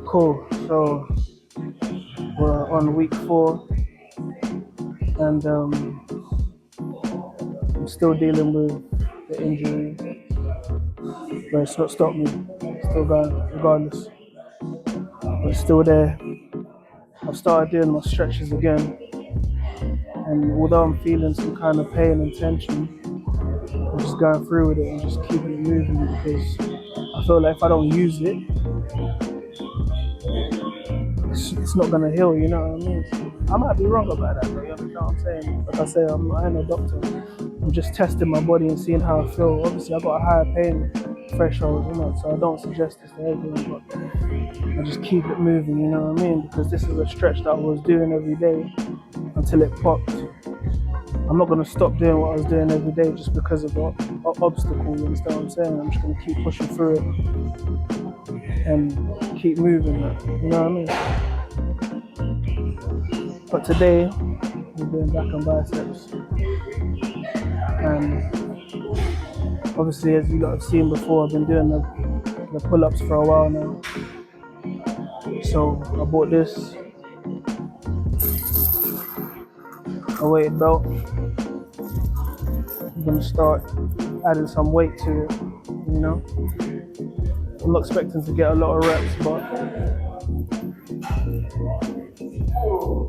Cool. So we're on week 4, and I'm still dealing with the injury, but it's not stopped me. It's still going regardless. But it's still there. I've started doing my stretches again, and although I'm feeling some kind of pain and tension, I'm just going through with it and just keeping it moving, because I feel like if I don't use it, it's not gonna heal, you know what I mean? I might be wrong about that, but you understand what I'm saying? Like I say, I ain't a doctor. I'm just testing my body and seeing how I feel. Obviously, I got a higher pain threshold, so I don't suggest this to everyone, but I just keep it moving, you know what I mean? Because this is a stretch that I was doing every day until it popped. I'm not gonna stop doing what I was doing every day just because of the obstacle, you understand what I'm saying? I'm just gonna keep pushing through it and keep moving, you know what I mean? But today, we're doing back and biceps. And obviously, as you lot have seen before, I've been doing the pull-ups for a while now. So I bought this, a weighted belt. I'm gonna start adding some weight to it, you know. I'm not expecting to get a lot of reps, but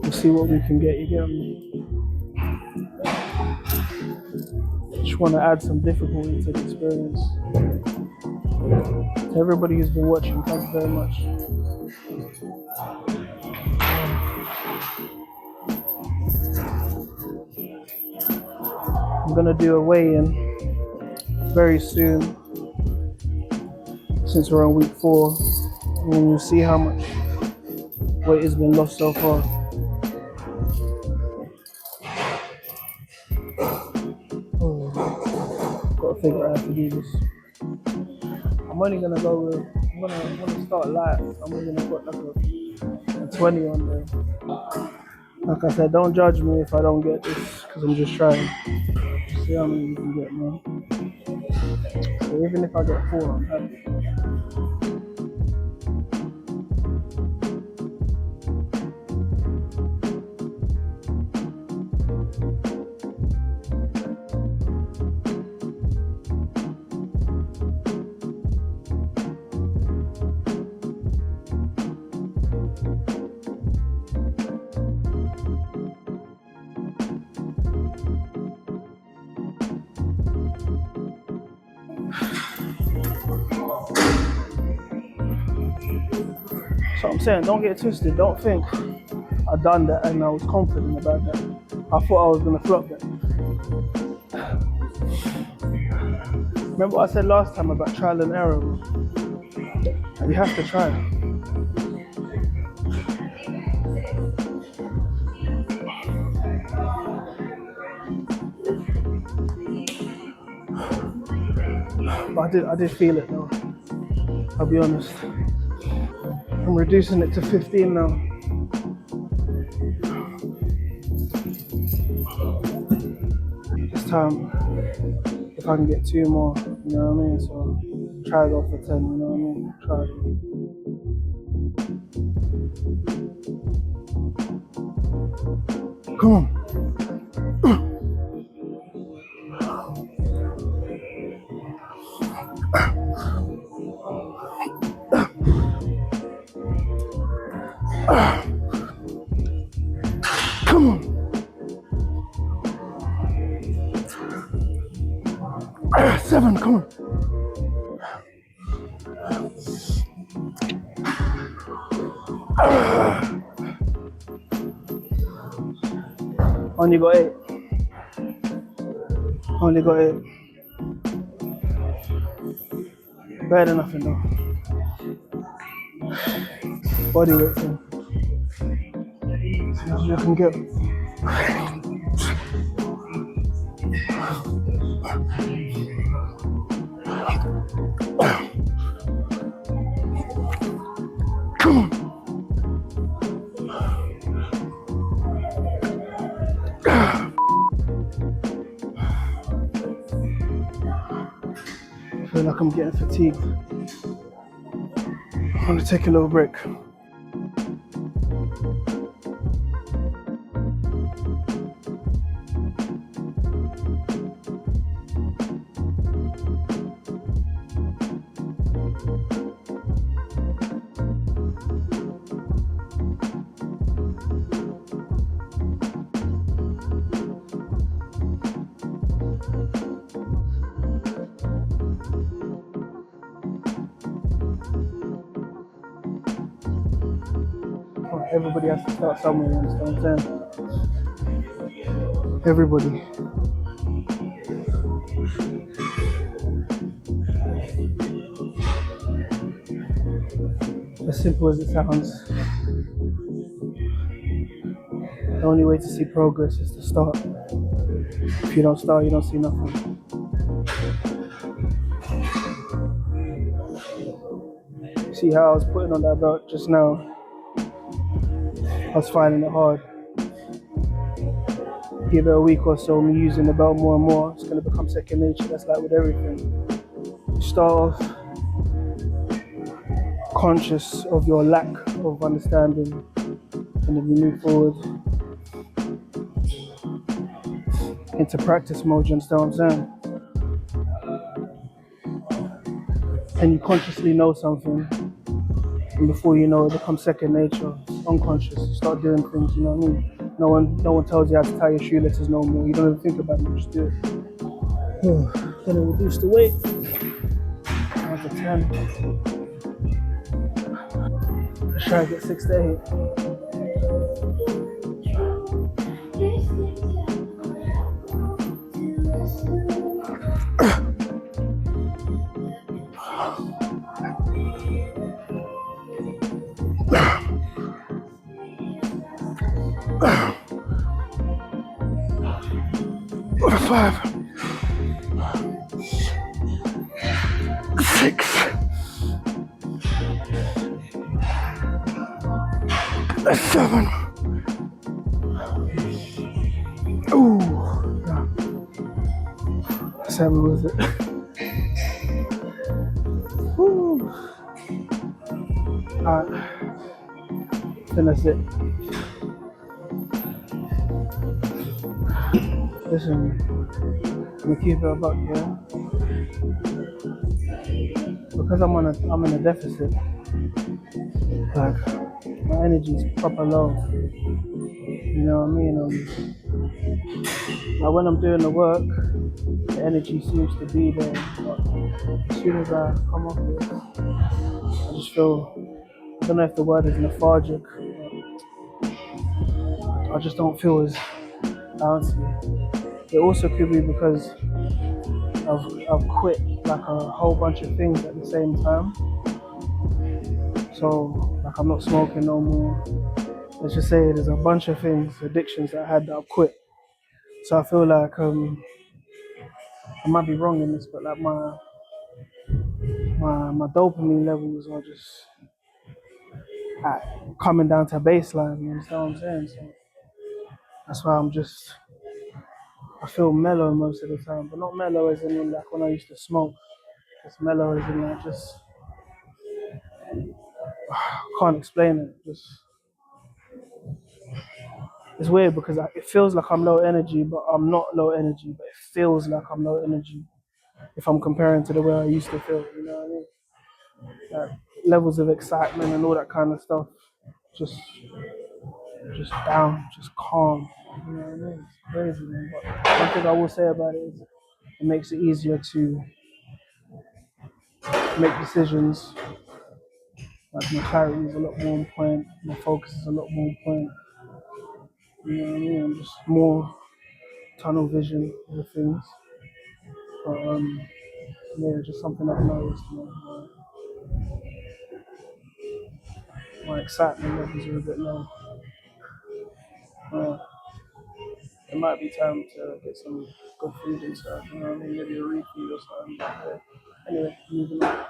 we'll see what we can get, you get me? Just want to add some difficulty to the experience. To everybody who's been watching, thank you very much. I'm gonna do a weigh-in very soon, since we're on week 4, and we'll see how much weight has been lost so far. Gotta figure out how to do this. I'm only gonna go with, I'm gonna start light. I'm only gonna put like a 20 on there. Like I said, don't judge me if I don't get this, because I'm just trying. See how many you can get, man. So even if I get 4, I'm happy. So I'm saying, don't get twisted. Don't think I done that and I was confident about that. I thought I was gonna flop that. Remember what I said last time about trial and error? You have to try. But I did feel it though. I'll be honest. I'm reducing it to 15 now. This time, if I can get 2 more, you know what I mean? So try to go for 10, you know what I mean? Try. Come on. 7, come on. Only got 8. Only got 8. Better than nothing though. Body weight thing. See what you can get. Come on. I feel like I'm getting fatigued. I'm gonna take a little break. Everybody has to start somewhere, you understand what I'm saying? Everybody. As simple as it sounds, the only way to see progress is to start. If you don't start, you don't see nothing. See how I was putting on that belt just now? I was finding it hard. Give it a week or so, me using the belt more and more, it's going to become second nature. That's like with everything. You start off conscious of your lack of understanding, and then you move forward into practice mode, you understand what I'm saying? And you consciously know something, and before you know it becomes second nature, unconscious. You start doing things, you know what I mean? No one tells you how to tie your shoelaces no more. You don't even think about it, you just do it. Then it reduce the weight. Down to 10. Let's try to get 6 to 8. 5, 6, 7. Ooh, 7 was it? Ooh. Alright, then that's it. Listen, I'm gonna keep it about, yeah. Because I'm in a deficit. Like my energy's proper low. You know what I mean? Like when I'm doing the work, the energy seems to be there. But as soon as I come off this, I just feel, I don't know if the word is lethargic. I just don't feel as bouncy. It also could be because I've quit like a whole bunch of things at the same time. So like I'm not smoking no more. Let's just say there's a bunch of things, addictions that I had that I've quit. So I feel like I might be wrong in this, but like my dopamine levels are just coming down to baseline. You understand what I'm saying? So that's why I feel mellow most of the time, but not mellow as in like when I used to smoke. It's mellow as in like just can't explain it. Just it's weird because it feels like I'm low energy, but I'm not low energy. But it feels like I'm low energy if I'm comparing to the way I used to feel. You know what I mean? Like levels of excitement and all that kind of stuff. Just down, just calm. You know what I mean? It's crazy, man. But one thing I will say about it is it makes it easier to make decisions. Like my clarity is a lot more on point, my focus is a lot more on point. You know what I mean? I'm just more tunnel vision with things. But yeah, just something I've noticed. You know, my excitement levels are a bit low. Uh, it might be time to get some good food inside. You know what I mean? Maybe a refeed or something. But, anyway, moving on.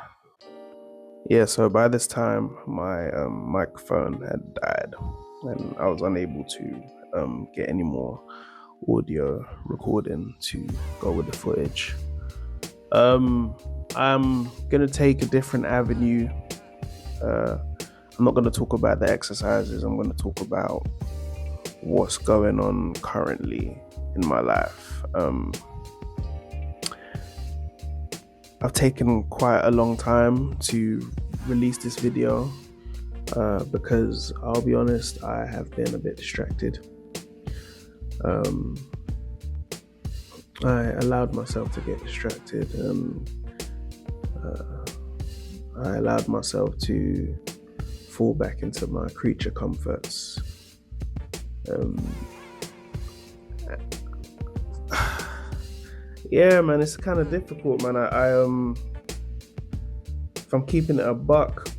Yeah, so by this time, my microphone had died, and I was unable to get any more audio recording to go with the footage. I'm gonna take a different avenue. I'm not gonna talk about the exercises. I'm gonna talk about what's going on currently in my life. I've taken quite a long time to release this video because I'll be honest, I have been a bit distracted. I allowed myself to get distracted. I allowed myself to fall back into my creature comforts. Yeah, man, it's kind of difficult, man. I if I'm keeping it a buck,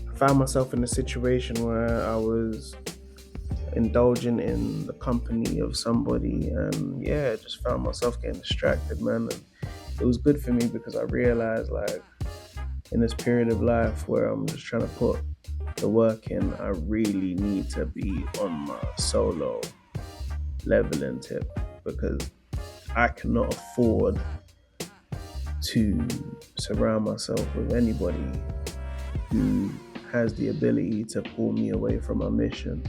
I found myself in a situation where I was indulging in the company of somebody, and yeah, just found myself getting distracted, man. And it was good for me because I realized, like, in this period of life where I'm just trying to put the work in, I really need to be on my solo leveling tip, because I cannot afford to surround myself with anybody who has the ability to pull me away from my mission.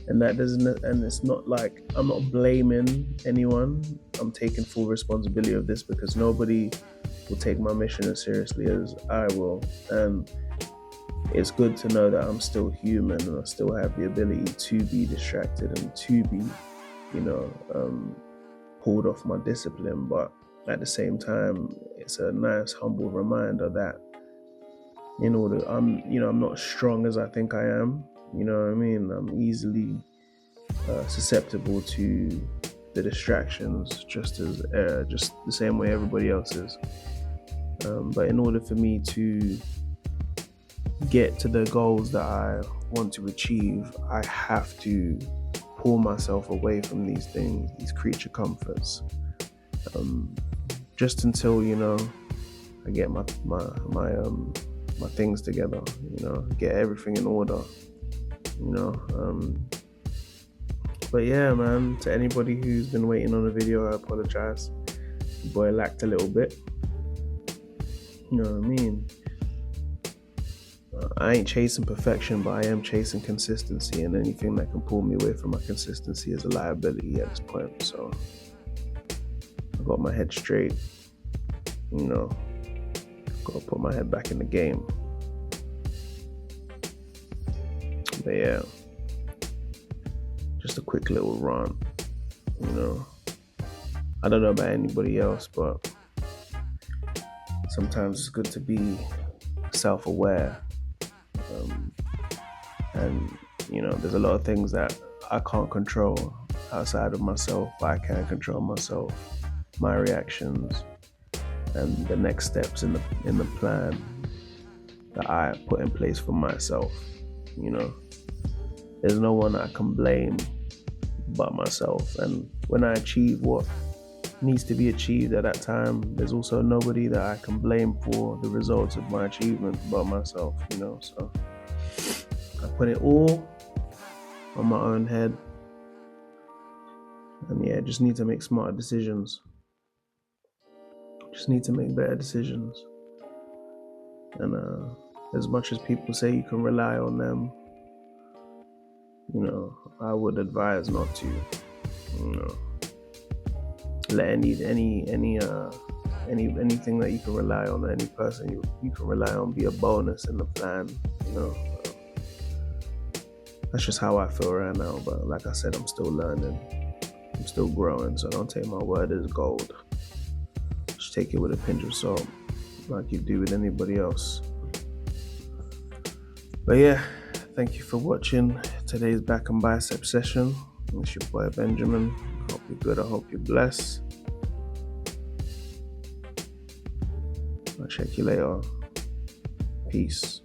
And that doesn't, and it's not like I'm not blaming anyone. I'm taking full responsibility of this because nobody will take my mission as seriously as I will. And it's good to know that I'm still human and I still have the ability to be distracted and to be, pulled off my discipline. But at the same time, it's a nice, humble reminder that I'm not as strong as I think I am. You know what I mean? I'm easily susceptible to the distractions, just the same way everybody else is. But in order for me to get to the goals that I want to achieve, I have to pull myself away from these things, these creature comforts, just until I get my things together, get everything in order, But yeah, man, to anybody who's been waiting on a video, I apologize. The boy lacked a little bit. You know what I mean? I ain't chasing perfection, but I am chasing consistency, and anything that can pull me away from my consistency is a liability at this point. So I got my head straight, gotta put my head back in the game. But yeah, just a quick little rant, I don't know about anybody else, but sometimes it's good to be self-aware. And there's a lot of things that I can't control outside of myself, but I can control myself, my reactions, and the next steps in the plan that I put in place for myself. There's no one I can blame but myself, and when I achieve what needs to be achieved at that time, there's also nobody that I can blame for the results of my achievement but myself, so I put it all on my own head, and yeah, just need to make smarter decisions, just need to make better decisions. And as much as people say you can rely on them, I would advise not to, let anything that you can rely on, any person you can rely on, be a bonus in the plan. That's just how I feel right now. But like I said, I'm still learning, I'm still growing, so don't take my word as gold. Just take it with a pinch of salt, like you do with anybody else. But yeah, thank you for watching today's back and bicep session. It's your boy Benjamin. I hope you're good. I hope you're blessed. I'll check you later. Peace.